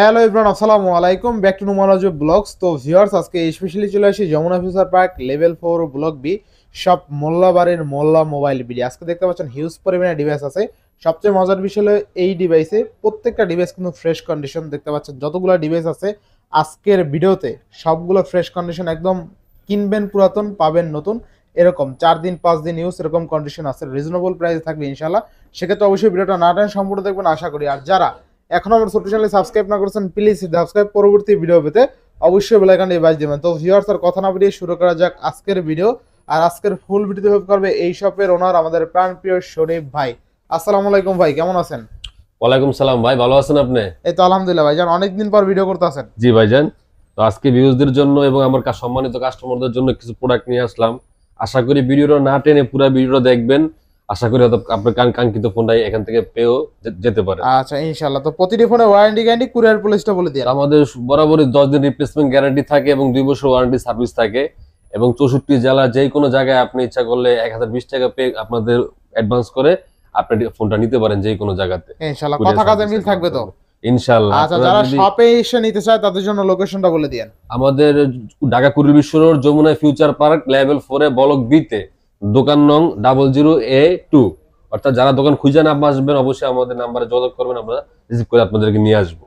Hello everyone, আসসালামু আলাইকুম, back to Numaraj blogs. তো ভিউয়ার্স, আজকে স্পেশালি চলে আসি Jamuna future park level 4 block B সব মোল্লাবাড়ির মোল্লা মোবাইল বিডি। আজকে দেখতে পাচ্ছেন হিউজ পরিমাণে ডিভাইস আছে। সবচেয়ে মজার বিষয় হলো এই ডিভাইসে প্রত্যেকটা ডিভাইস কিন্তু ফ্রেশ কন্ডিশন। দেখতে পাচ্ছেন যতগুলো ডিভাইস আছে আজকের ভিডিওতে সবগুলো ফ্রেশ কন্ডিশন, একদম কিনবেন পুরাতন পাবেন নতুন, এরকম 4 দিন 5 দিন ইউজ এরকম কন্ডিশন আছে। রিজনেবল প্রাইসে থাকবে ইনশাল্লাহ। সেক্ষেত্রে অবশ্যই ভিডিওটা না টেনে সম্পূর্ণ দেখবেন আশা করি। আর যারা এখন আমার ছোট চ্যানেলে সাবস্ক্রাইব না করেছেন প্লিজ সাবস্ক্রাইব, পরবর্তী ভিডিও পেতে অবশ্যই বেল আইকনটি বাজ দিবেন। তো ভিউয়ার্স, আর কথা না বাড়িয়ে শুরু করা যাক আজকের ভিডিও। আর আজকের ফুল ভিডিওতে হেল্প করবে এই শপের ওনার আমাদের প্রাণপ্রিয় শরীফ ভাই। আসসালামু আলাইকুম ভাই, কেমন আছেন? ওয়ালাইকুম সালাম ভাই, ভালো আছেন আপনি? এই তো আলহামদুলিল্লাহ ভাইজান, অনেকদিন পর ভিডিও করতেছেন। জি ভাইজান, তো আজকে ভিউজদের জন্য এবং আমার সম্মানিত কাস্টমারদের জন্য কিছু প্রোডাক্ট নিয়ে আসলাম। আশা করি ভিডিওটা না টেনে পুরো ভিডিওটা দেখবেন। আশা করি হয়তো আপনার কাঙ্ক্ষিত ফোনটাই এখান থেকে পেয়েও যেতে পারে। আচ্ছা ইনশাআল্লাহ। তো প্রতিটি ফোনে ওয়ারেন্টি গ্যারান্টি কুরিয়ার পলিসিটা বলে দিন। আমাদের বরাবরই 10 দিন রিপ্লেসমেন্ট গ্যারান্টি থাকে এবং 2 বছর ওয়ারেন্টি সার্ভিস থাকে এবং 64 জেলা যে কোনো জায়গায় আপনি ইচ্ছা করলে 1020 টাকা পে আপনাদের অ্যাডভান্স করে আপনি ফোনটা নিতে পারেন যে কোনো জায়গাতে ইনশাআল্লাহ। কথা কাজে মিল থাকবে তো ইনশাআল্লাহ। আচ্ছা, যারা শপে এসে নিতে চায় তাদের জন্য লোকেশনটা বলে দিন। আমাদের Dhaka Kuril Bishwa road Jamuna future park level 4 এ ব্লক বি তে দোকান নং 00A2। অর্থাৎ যারা দোকান খুঁজে না আসবেন অবশ্যই আমাদের নাম্বারে যোগাযোগ করবেন, আমরা রিসিভ করে আপনাদেরকে নিয়ে আসবো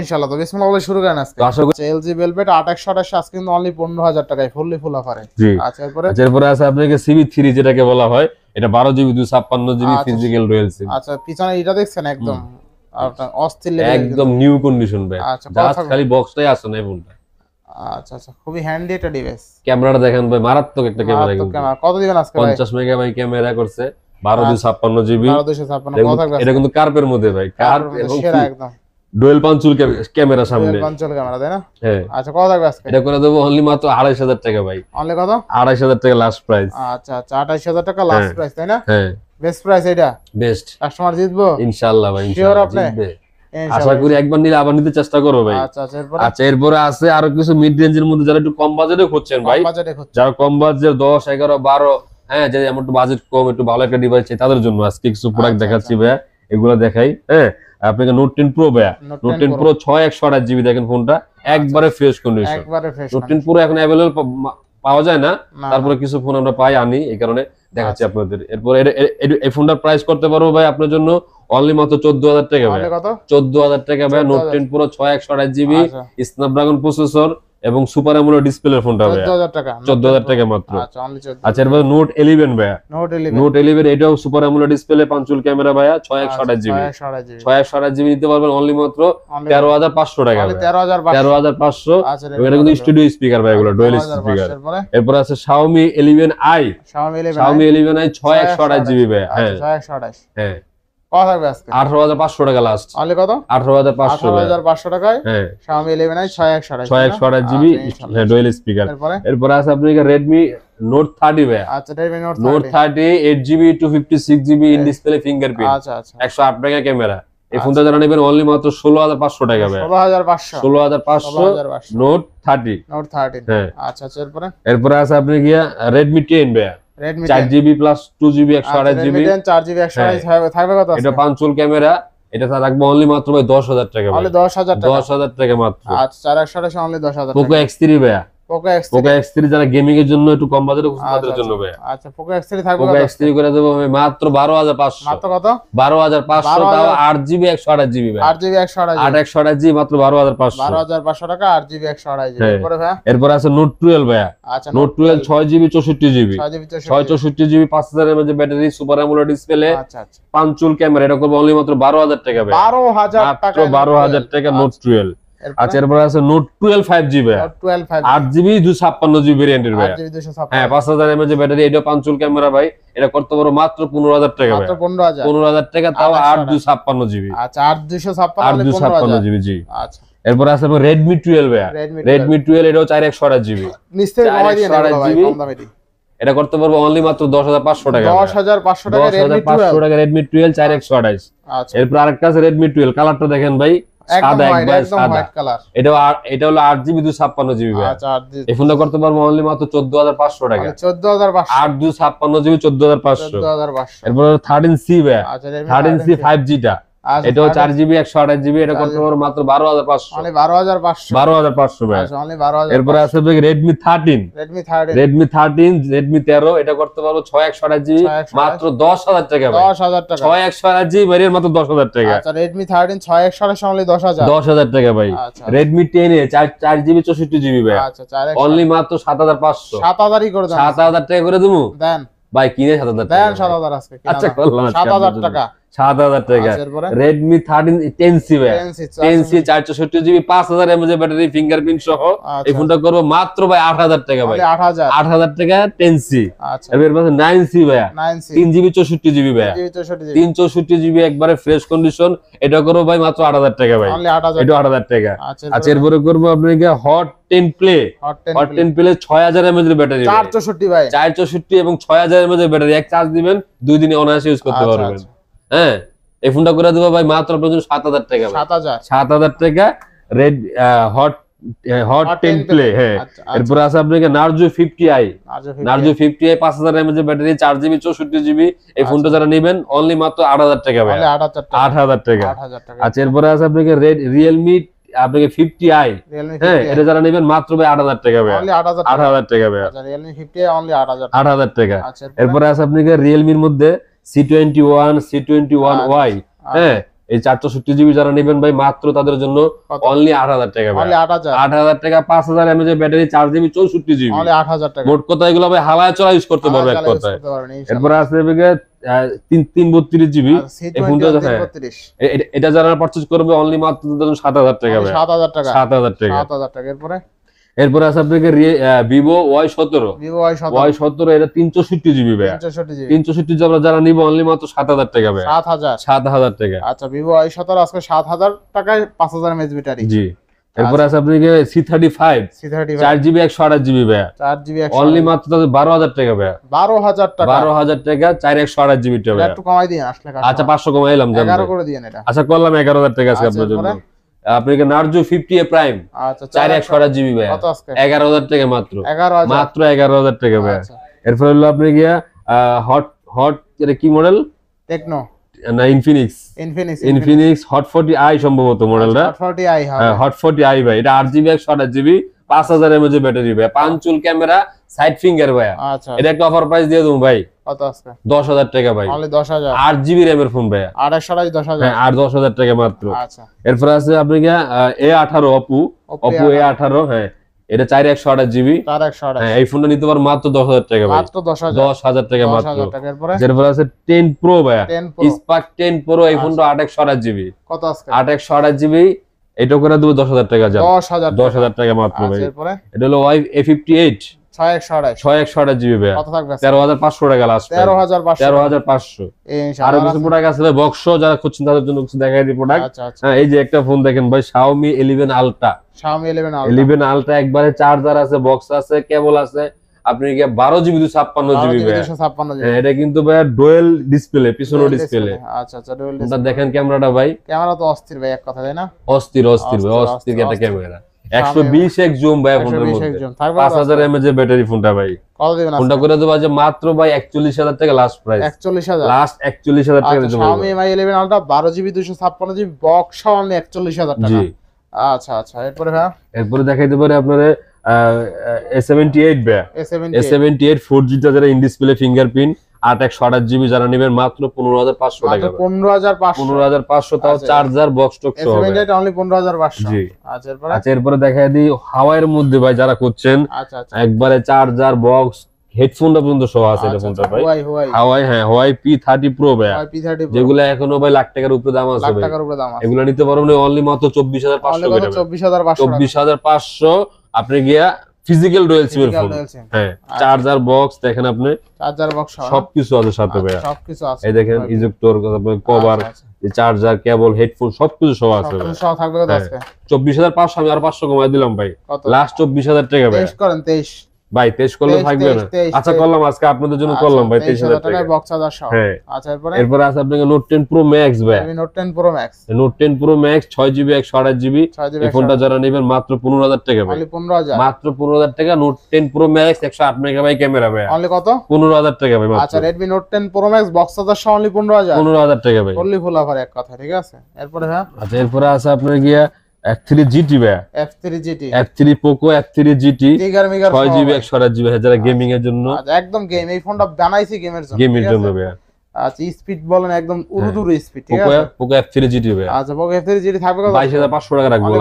ইনশাআল্লাহ। তো বিসমিল্লাহ বলে শুরু করেন আজকে। আশা করি এলজি ভেলভেট 2828 আজকে কিন্তু অনলি 15000 টাকায় ফুললি ফুল অফারে। জি। আচ্ছা এরপরে আছে আপনাকে CB3 যেটাকে বলা হয়, এটা 12GB 256GB ফিজিক্যাল রয়্যাল সিম। আচ্ছা, পিছনে এটা দেখছেন একদম আপনার অস্থির লেভেল, একদম নিউ কন্ডিশন ভাই। আচ্ছা জাস্ট খালি বক্সটাই আছে না ফোনটা। আচ্ছা আচ্ছা, খুবই হ্যান্ডি একটা ডিভাইস। ক্যামেরাটা দেখেন ভাই, মারাত্মক একটা ক্যামেরা। কত দিবেন আজকে ভাই? 50 মেগাবাইট ক্যামেরা করছে, 12256GB। 12256 কত থাকবে? এটা কিন্তু কার্পের মধ্যে ভাই, কার্প এবং সেরা একদম ডুয়েল পাঞ্চুল ক্যামেরা সামনে, ডুয়েল পাঞ্চুল ক্যামেরা, তাই না? হ্যাঁ। আচ্ছা কত থাকবে আজকে? এটা করে দেবো অনলি মাত্র 28000 টাকা ভাই। অনলি কত? 28000 টাকা লাস্ট প্রাইস। আচ্ছা আচ্ছা, 28000 টাকা লাস্ট প্রাইস, তাই না? হ্যাঁ, বেস্ট প্রাইস এটা। বেস্ট। কাস্টমার জিতবো ইনশাআল্লাহ ভাই, শিওর ইনশাআল্লাহ আপনি? জিতবে। আশা করি একবার নিলে আবার নিতে চেষ্টা করো ভাই। আচ্ছা আচ্ছা, আচ্ছা এরপরে আছে আরো কিছু মিড রেঞ্জের মধ্যে যারা একটু কম বাজেটে খুঁজছেন ভাই, যারা কম বাজেট 10 11 12, হ্যাঁ, যে আমার একটু বাজেট কম, একটু ভালো একটা ডিভাইস চাই তাদের জন্য আজকে কিছু প্রোডাক্ট দেখাচ্ছি ভাইয়া। এগুলো দেখাই। হ্যাঁ, আপনাকে নোট 10 প্রো ভাইয়া, নোট 10 প্রো 6128GB দেখেন ফোনটা একবারে ফ্রেশ কন্ডিশন। নোট 10 প্রো এখন अवेलेबल পাওয়া যায় না, তারপরে কিছু ফোন আমরা পাই আনি, এই কারণে দেখাচ্ছি আপনাদের। এরপর এই ফোনটার প্রাইস করতে পারবো ভাই আপনার জন্য অনলি মাত্র 14000 টাকা ভাই। 14000 টাকা ভাই। Note 10 pro 6128GB Snapdragon processor এবং সুপার অ্যামোলেড ডিসপ্লে ফোনটা ভাই 14000 টাকা মাত্র। আচ্ছা এরপর নোট 11 ভাই, নোট 11 এটাও সুপার অ্যামোলেড ডিসপ্লে পাঞ্চুল ক্যামেরা ভাই 6128GB। 6128GB নিতে পারবেন অনলি মাত্র 13500 টাকা ভাই। 13500। এটা কিন্তু স্টুডিও স্পিকার ভাই, এগুলো ডুয়াল স্পিকার। এরপর আছে Xiaomi 11i, Xiaomi 11i 6128GB ভাই। হ্যাঁ 6128। হ্যাঁ, কত থাকবে আজকে? 18500 টাকা লাস্ট। অনলি কত? 18500 টাকায়। হ্যাঁ, Xiaomi 11i 6128GB dual speaker. এরপর আছে আপনার Redmi Note 30 ভাই। আচ্ছা Redmi Note 30 8GB 256GB in display fingerprint. আচ্ছা আচ্ছা, 108 মেগা ক্যামেরা। এই ফোনটা যারা নেবেন অনলি মাত্র 16500 টাকা ভাই। 16500 Note 30। হ্যাঁ আচ্ছা আচ্ছা, এরপর আছে আপনি গিয়া Redmi 10 ভাই, 4GB plus 2GB 128GB 4GB 128 থাকবে কত? এটা পাঞ্চুল ক্যামেরা, এটা রাখবো অনলি মাত্র ভাই 10000 টাকা ভাই। অনলি 10000 টাকা মাত্র। আচ্ছা 428 অনলি 10000 টাকা। Poco X3 ভাই, Poco X3 যারা গেমিং এর জন্য একটু কম বাজেটে খুঁজছে তাদের জন্য ভাই। আচ্ছা Poco X3 থাকবে Poco X3 করে দেবো আমি মাত্র 12500। মাত্র কত? 12500 তাও 8GB 128GB ভাই। 8GB 128GB মাত্র 12500। 12500 টাকা 8GB 128GB। এরপরে ভাই এরপর আছে Note 12 ভাই। আচ্ছা Note 12 6GB 64GB 664GB 5000 mAh battery, super AMOLED display, আচ্ছা আচ্ছা, পাঞ্চুল ক্যামেরা। এটা করব অনলি মাত্র 12000 টাকা ভাই। 12000 টাকা, 12000 টাকা Note 12। আচ্ছা এরপর আছে Note 12 5G ভাই, 8GB 256GB ভেরিয়েন্টের ভাই। হ্যাঁ 5000 mAh ব্যাটারি, এটা পাঞ্চুল ক্যামেরা ভাই। এটা করতে পারো মাত্র 15000 টাকা ভাই। 15000 টাকা তাও 8 256GB। আচ্ছা 8 256GB জি। আচ্ছা এরপর আছে Redmi 12 ভাই, Redmi 12 এটাও 4128GB। নিশ্চয়ই কমাই দিয়ে নেব ভাই, কম দামে দি। এটা করতে পারবো অনলি মাত্র 10500 টাকা। 10500 টাকা Redmi 12 4128। আচ্ছা এরপর আরেকটা আছে Redmi 12, কালারটা দেখেন ভাই, সাদা একবার সাদা। এটা 8GB 256GB ভাই। আচ্ছা এই ফোনটা করতে পারবো অনলি মাত্র 14500 টাকা। 14500 8 256GB 14500। এরপর 13C ভাই, 13C 5G টা আচ্ছা, এটাও 4GB 128GB, এটা করতে পারবো মাত্র 12500, মানে 12500, 12500 ভাই। আচ্ছা মানে 12000। এরপরে আছে ভাই Redmi 13, Redmi 13, Redmi 13, Redmi 13, এটা করতে পারবো 6128GB, মাত্র 10000 টাকা ভাই। 10000 টাকা, 6128GB এর মাত্র 10000 টাকা। আচ্ছা Redmi 13 6128 only 10000, 10000 টাকা ভাই। আচ্ছা Redmi 10 এ 4GB 64GB ভাই, আচ্ছা 4 অনলি মাত্র 7500, 7000ই করে দেন, 7000 টাকা করে দেবো দেন ভাই, কিনে 7000 টাকা দেন 7000 আজকে কিনা আচ্ছা দাম। করলাম আজকে 7000 আপনার টাকা, জন্য। 7000 টাকা। আচ্ছা, এরপরে? Redmi 13 10C ভাই, 10C 464GB, 5000 mAh battery, fingerprint সহ। আচ্ছা, এই ফোনটা করবো মাত্র ভাই 8000 টাকা ভাই, only 8000, 8000 টাকা 10C। আচ্ছা এর পাশে 9C ভাইয়া, 9C 3GB 64GB ভাইয়া, 64GB, 364GB একবারে ফ্রেশ কন্ডিশন, এটা করবো ভাই মাত্র 8000 টাকা ভাই, only 8000, এটা 8000 টাকা। আচ্ছা আচ্ছা এরপরে করবো আপনাকে Hot 10 Play, Hot Hot 10 10 Play 6000 mAh এর ব্যাটারি, 464 ভাই, 464 এবং 6000 mAh এর ব্যাটারি, এক চার্জ দিবেন 2 দিনে অনায়াসে ইউজ করতে আচ্ছা, পারবেন। আচ্ছা। হ্যাঁ, এই ফোনটা করে দেবো ভাই মাত্র আপনার জন্য 7000 টাকা ভাই, 7000, 7000 টাকা। Red hot hot 10 play. হ্যাঁ, আচ্ছা, এরপর আছে আপনাকে Narzo 50i, আচ্ছা Narzo 50i 5000 mAh এর ব্যাটারি, 4GB 64GB। এই ফোনটা যারা নেবেন অনলি মাত্র 8000 টাকা ভাই, only 8000 টাকা, 8000 টাকা। 8000 টাকা, আচ্ছা এরপরে আছে আপনাকে Realme আপনাকে 50i, Realme হ্যাঁ 50, এটা যারা নেবেন মাত্র ভাই 8000 টাকা ভাই, only 8000 টাকা, 8000 টাকা ভাই, আচ্ছা Realme 50 only 8000 টাকা, 8000 টাকা। আচ্ছা এরপরে আছে আপনাকে Realme এর মধ্যে C21, C21y, হ্যাঁ এই 464GB যারা নেবেন ভাই মাত্র তাদের জন্য অনলি 8000 টাকা ভাই, only 8000, 8000 টাকা, 5000 mAh এর ব্যাটারি, 4GB 64GB। only 8000 টাকা, মোট কথা এগুলো ভাই হালায় চলা ইউজ করতে পারবে এক কথায়। এরপর আছে আপনাকে 332GB, এই ফোনটা হ্যাঁ এটা যারা পারচেজ করবে অনলি মাত্র তাদের জন্য 7000 টাকা ভাই, 7000 টাকা, 7000 টাকা। 7000 টাকা। এরপরে আছে আপনাকে Vivo Y17, Vivo Y17, Y17 এটা 364GB ভাই, 64GB, 364GB যারা নিবে অনলি মাত্র 7000 টাকা ভাই, 7000, 7000 টাকা। আচ্ছা Vivo Y17 আজকে 7000 টাকায় 5000 mAh ব্যাটারি, জি। এরপর আছে আপনাকে C35, C35 4GB 128GB ভাই, 4GB অনলি মাত্র 12000 টাকা ভাই, 12000 টাকা, 12000 টাকা, 4 128GB টা ভাই। একটু কমাই দিন আসলে কাস্টমার, আচ্ছা 500 কমাইলাম জান 11 ভাই। করে দিয়েন এটা, আচ্ছা করলাম 11000 টাকা আছে আচ্ছা, আপনার জন্য। এরপরে? আপনাকে Narzo 50A Prime, আচ্ছা 4 128GB ভাই, কত আজকে? 11000 টাকা মাত্র, 11000, মাত্র 11000 টাকা ভাই। আচ্ছা এরপর হলো আপনি গিয়া হট এটা কি মডেল টেকনো না ইনফিনিক্স, ইনফিনিক্স Hot 40i সম্ভবত মডেলটা, 40i হবে, Hot 40i ভাই, এটা 8GB 128GB, 5000 mAh ব্যাটারি ভাই, পাঁচচুল ক্যামেরা, সাইড ফিঙ্গার ভাই। আচ্ছা এটা একটা অফার প্রাইস দিয়ে দেবো ভাই, কত আজকে? 10000 টাকা ভাই, only 10000, 8GB RAM এর ফোন ভাই, 10000, হ্যাঁ আর 10000 টাকা মাত্র। আচ্ছা এরপর আছে আপনি গিয়া A18 Oppo A18, হ্যাঁ এটা 4 128GB, 4128, হ্যাঁ এই ফোনটা নিতে পারো মাত্র 10000 টাকা ভাই, মাত্র 10000, 10000 টাকা মাত্র। 10000 টাকা। এরপরে এরপর আছে 10 Pro ভাই, 10 Pro, Spark 10 Pro, এই ফোনটা 8 128GB, কত আজকে? 8 128GB, এটা করে দেবো 10000 টাকা যান, 10000, 10000 টাকা মাত্র ভাই। আচ্ছা এরপরে এটা হলো A58, 6128, 6 128GB ভাই, কত থাকবে? 13500 টাকা লাস্ট, 13500, 13500। আরো ইনশাআল্লাহ। কিছু প্রোডাক্ট আছে ভাই, বক্স যারা খুঁজছেন তাদের জন্য কিছু দেখাই দিই প্রোডাক্ট। আচ্ছা আচ্ছা, হ্যাঁ এই যে একটা ফোন দেখেন ভাই, Xiaomi 11 Ultra, Xiaomi 11 Ultra, 11 Ultra একবারে চার্জার আছে, বক্স আছে, কেবল আছে, আপনি কি 12GB 256GB ভাই, 256 হ্যাঁ এটা কিন্তু ভাই ডুয়াল ডিসপ্লে, পিছনের ডিসপ্লে। আচ্ছা আচ্ছা, ডুয়াল এটা দেখেন ক্যামেরাটা ভাই, ক্যামেরা তো অস্থির ভাই, এক কথা তাই না? অস্থির অস্থির ভাই, অস্থির একটা ক্যামেরা, 120x জুম ভাই ফোনের মধ্যে, 5000 mAh এর ব্যাটারি ফোনটা ভাই। কত দিবেন ফোনটা করে দেবো যে মাত্র ভাই 41000 টাকা লাস্ট প্রাইস, 41000, লাস্ট 41000 টাকা দিতে পারবো। Xiaomi Mi 11 Ultra 12GB 256GB box সহ অনলি 41000 টাকা। জি। আচ্ছা আচ্ছা, এরপরে ভাই এরপরে দেখাইতে পারে আপনারা A78 ভাই, A78 4G টা যারা ইন ডিসপ্লে ফিঙ্গারপ্রিন্ট, 8 128GB যারা নেবেন মাত্র 15500 টাকা, 15500, 15500, তাও চার্জার বক্স টক সহ হবে। A78 only 15500। জি। আচ্ছা এরপরে? আচ্ছা এরপরে দেখাই দিই হাওয়াইয়ের মধ্যে ভাই যারা করছেন, আচ্ছা আচ্ছা, একবারে চার্জার বক্স হেডফোনটা পর্যন্ত সহ আছে এটা ফোনটা ভাই, হাওয়াই, হ্যাঁ হাওয়াই P30 Pro ভাই, P30 Pro, যেগুলো এখনো ভাই লাখ টাকার উপরে দাম আছে লাখ ভাই, টাকার উপরে দাম আছে, এগুলো নিতে পারবেন অনলি মাত্র 24500 করে, 24500, 24500 আপনি গিয়া ফিজিক্যাল ডুয়াল সিমের ফোন, হ্যাঁ চার্জার বক্স দেখেন আপনি, চার্জার বক্স সবকিছু আছে সাথে ভাই, সবকিছু আছে, এই দেখেন ইজেক্টর, কভার, চার্জার, কেবল, হেডফোন সবকিছু সহ আছে ভাই, সব থাকবে তো আজকে। 24500, আমি আর 500 কমাই দিলাম ভাই, লাস্ট 24000 টাকা ভাই, 23 করেন, 23 ভাই 23 করলে থাকবে না। আচ্ছা করলাম, আজকে আপনাদের জন্য করলাম ভাই 23000 টাকা বক্স চার্জার সহ। হ্যাঁ আচ্ছা এরপর আছে আপনাকে নোট 10 প্রো ম্যাক্স ভাই। Note 10 pro max, note 10 pro max 6GB 128GB। এই ফোনটা যারা নেবেন মাত্র 15000 টাকা ভাই, মাত্র 15000 টাকা। Note 10 pro max 108 megabyte camera ভাই, অনলি কত? 15000 টাকা ভাই মাত্র। আচ্ছা Redmi Note 10 Pro Max box charger সহ অনলি 15000 টাকা ভাই, ফুললি ফুল অফার এক কথা, ঠিক আছে। এরপরে হ্যাঁ আচ্ছা এরপরে আছে আপনার গিয়া F3 GT ভাই, F3 GT, F3 Poco F3 GT 6GB 128GB যারা গেমিং এর জন্য। আচ্ছা একদম গেম, এই ফোনটা বানাইছি গেমের জন্য, গেমের জন্য ভাই। আচ্ছা স্পিড বলেন একদম উড়ুদুরু স্পিড, ঠিক আছে। Poco F3 GT ভাই। আচ্ছা Poco F3 GT থাকবে কত? 22500 টাকা রাখবো,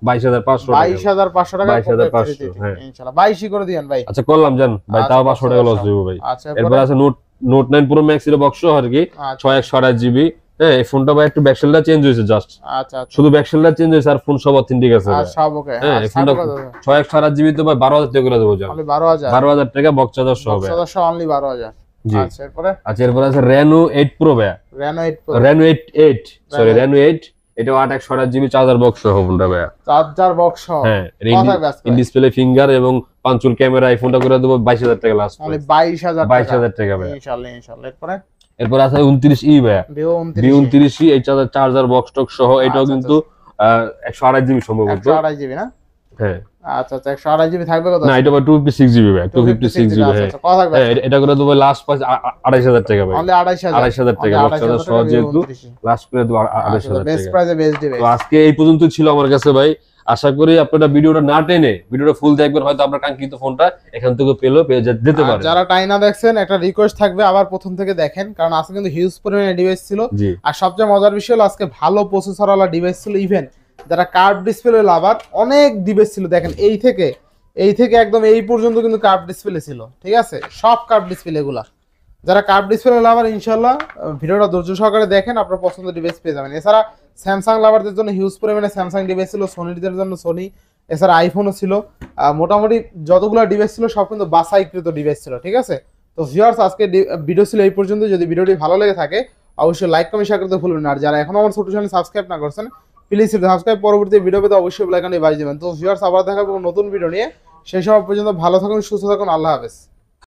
22500 টাকা, 22500 টাকা, 22500 হ্যাঁ ইনশাআল্লাহ 22 করে দিবেন ভাই। আচ্ছা করলাম জান ভাই, তাও 500 টাকা লস দিব ভাই। আচ্ছা এরপর আছে নোট 9 প্রো ম্যাক্স এর বক্স আর কি 6128GB। হ্যাঁ এই ফোনটা ভাই একটু ব্যাকশেলটা চেঞ্জ হয়েছে জাস্ট, আচ্ছা শুধু ব্যাকশেলটা চেঞ্জ হয়েছে আর ফোন সব অথেন্টিক আছে ভাই। সব ওকে। হ্যাঁ এই ফোনটা 6128GB তো ভাই 12000 টাকা করে দেবো জান, অনলি 12000 টাকা বক্স চার্জার সহ ভাই। চার্জার সহ অনলি 12000। জি আচ্ছা এরপরে আছে Reno 8 Pro ভাই, Reno 8 সরি Reno 8, এটা 8128GB চার্জার বক্স সহ ফোনটা ভাই, চার্জার বক্স সহ। হ্যাঁ ইন ডিসপ্লে ফিঙ্গার এবং পাঁচুল ক্যামেরা। এই ফোনটা করে দেবো 22000 টাকা লাস্ট, অনলি 22000 টাকা ভাই ইনশাআল্লাহ। এরপর আছে 29E ভাই, V29E এই চার্জার বক্স টক সহ। এটাও কিন্তু 128GB সম্ভবত, 128GB না? হ্যাঁ আচ্ছা আচ্ছা 128GB থাকবে কত? না এটা 256GB ভাই, 256GB হ্যাঁ। এটা করে দেবো লাস্ট 28000 টাকা ভাই, অনলি 28000 টাকা বক্স চার্জার সহ, যেহেতু লাস্ট করে দেবো 28000 টাকা। বেস্ট প্রাইসে বেস্ট ডিভাইস। তো আজকে এই পর্যন্ত ছিল আমার কাছে ভাই। আশা করি আপনারা ভিডিওটা না টেনে ভিডিওটা ফুল দেখবেন, হয়তো আপনার কাঙ্ক্ষিত ফোনটা এখান থেকে পেয়ে যেতে পারে। যারা টাইনা দেখছেন একটা রিকোয়েস্ট থাকবে আবার প্রথম থেকে দেখেন, কারণ আজকে কিন্তু হিউজ পরিমাণে ডিভাইস ছিল। আর সবচেয়ে মজার বিষয় হলো আজকে ভালো প্রসেসর ওয়ালা ডিভাইস ছিল। ইভেন যারা কার্ভ ডিসপ্লে লাভার অনেক ডিভাইস ছিল, দেখেন এই থেকে একদম এই পর্যন্ত কিন্তু কার্ভ ডিসপ্লে ছিল, ঠিক আছে। সব কার্ভ ডিসপ্লে গুলা, যারা কার্ভ ডিসপ্লে লাভার ইনশাআল্লাহ ভিডিওটা ধৈর্য সহকারে দেখেন, আপনার পছন্দের ডিভাইস পেয়ে যাবেন। এছাড়া স্যামসাং লাভারদের জন্য হিউজ পরিমাণে স্যামসাং ডিভাইস ছিল, সোনিদের জন্য সোনি, এছাড়া আইফোনও ছিল। মোটামুটি যতগুলো ডিভাইস ছিল সব কিন্তু বাছাইকৃত ডিভাইস ছিল, ঠিক আছে। তো ভিউয়ার্স আজকে ভিডিও ছিল এই পর্যন্ত। যদি ভিডিওটি ভালো লেগে থাকে অবশ্যই লাইক কমেন্ট শেয়ার করতে ভুলবেন না। আর যারা এখনো আমার ছোট চ্যানেল সাবস্ক্রাইব না করছেন প্লিজ সাবস্ক্রাইব, পরবর্তী ভিডিও পেতে অবশ্যই বেল আইকনটি বাজিয়ে দেবেন। তো ভিউয়ার্স আবার দেখা হবে নতুন ভিডিও নিয়ে, সেই সময় পর্যন্ত ভালো থাকুন, সুস্থ থাকুন, আল্লাহ হাফেজ।